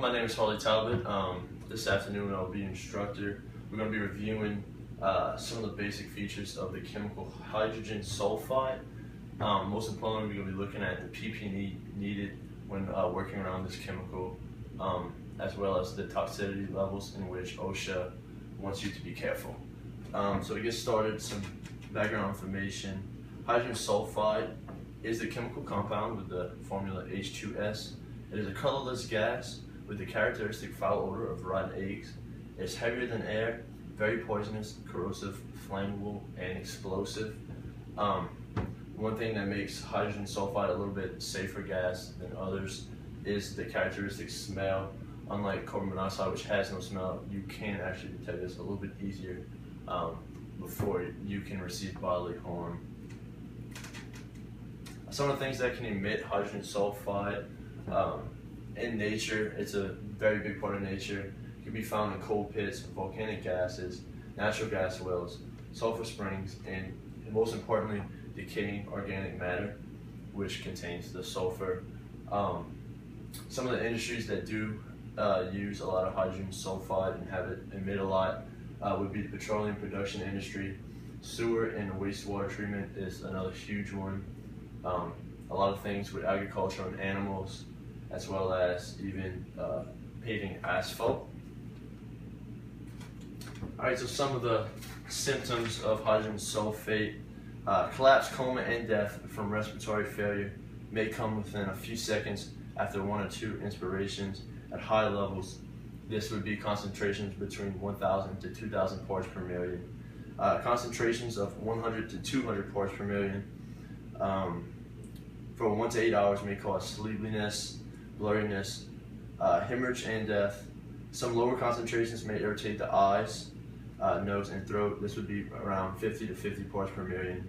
My name is Harley Talbot. This afternoon I'll be an instructor. We're going to be reviewing some of the basic features of the chemical hydrogen sulfide. Most importantly, we're going to be looking at the PPE needed when working around this chemical, as well as the toxicity levels in which OSHA wants you to be careful. So to get started, some background information. Hydrogen sulfide is a chemical compound with the formula H2S. It is a colorless gas with the characteristic foul odor of rotten eggs. It is heavier than air, very poisonous, corrosive, flammable, and explosive. One thing that makes hydrogen sulfide a little bit safer gas than others is the characteristic smell. Unlike carbon monoxide, which has no smell, you can actually detect this a little bit easier before you can receive bodily harm. Some of the things that can emit hydrogen sulfide in nature, it's a very big part of nature. It can be found in coal pits, volcanic gases, natural gas wells, sulfur springs, and most importantly, decaying organic matter, which contains the sulfur. Some of the industries that do use a lot of hydrogen sulfide and have it emit a lot would be the petroleum production industry. Sewer and wastewater treatment is another huge one. A lot of things with agriculture and animals, as well as even paving asphalt. Alright, so some of the symptoms of hydrogen sulfate. Collapse, coma, and death from respiratory failure may come within a few seconds after 1 or 2 inspirations. At high levels, this would be concentrations between 1,000 to 2,000 parts per million. Concentrations of 100 to 200 parts per million for 1 to 8 hours may cause sleepiness, blurriness, hemorrhage, and death. Some lower concentrations may irritate the eyes, nose, and throat. This would be around 50 to 50 parts per million.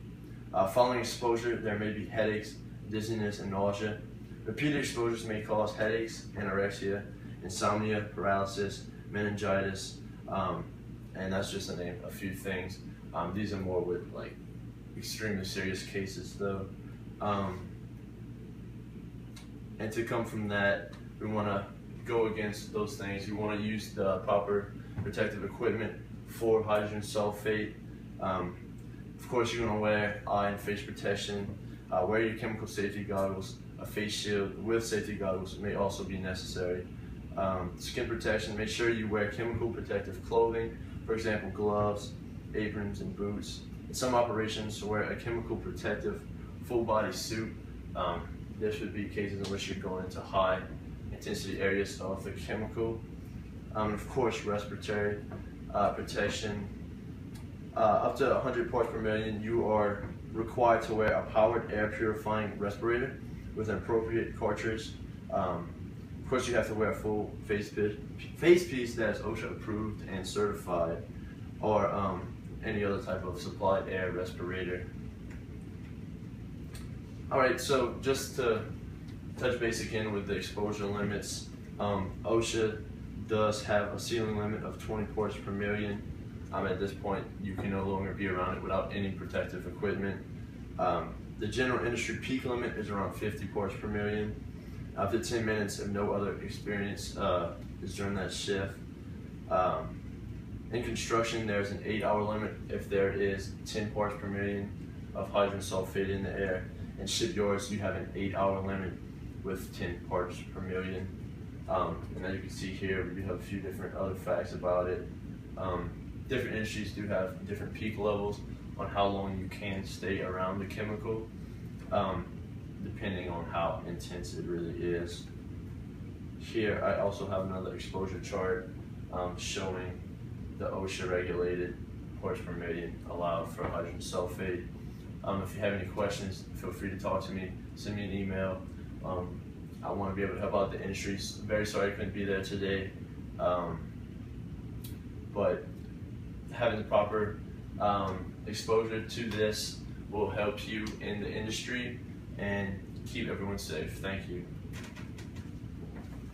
Following exposure, there may be headaches, dizziness, and nausea. Repeated exposures may cause headaches, anorexia, insomnia, paralysis, meningitis, and that's just to name a few things. These are more with like extremely serious cases though. And to come from that, we want to go against those things. You want to use the proper protective equipment for hydrogen sulfate. Of course, you're going to wear eye and face protection. Wear your chemical safety goggles. A face shield with safety goggles may also be necessary. Skin protection, make sure you wear chemical protective clothing, for example, gloves, aprons, and boots. In some operations, wear a chemical protective full body suit. There should be cases in which you're going into high intensity areas of the chemical. And of course, respiratory protection. Up to 100 parts per million, you are required to wear a powered air purifying respirator with an appropriate cartridge. Of course, you have to wear a full face piece that is OSHA approved and certified, or any other type of supplied air respirator. Alright, so just to touch base again with the exposure limits, OSHA does have a ceiling limit of 20 parts per million. At this point, you can no longer be around it without any protective equipment. The general industry peak limit is around 50 parts per million. After 10 minutes, if no other experience is during that shift. In construction, there's an 8-hour limit if there is 10 parts per million of hydrogen sulfate in the air. In shipyards, you have an 8-hour limit with 10 parts per million. And as you can see here, we do have a few different other facts about it. Different industries do have different peak levels on how long you can stay around the chemical, depending on how intense it really is. Here, I also have another exposure chart showing the OSHA regulated parts per million allowed for hydrogen sulfate. If you have any questions, feel free to talk to me, send me an email. I want to be able to help out the industries. Very sorry I couldn't be there today, but having the proper exposure to this will help you in the industry and keep everyone safe. Thank you.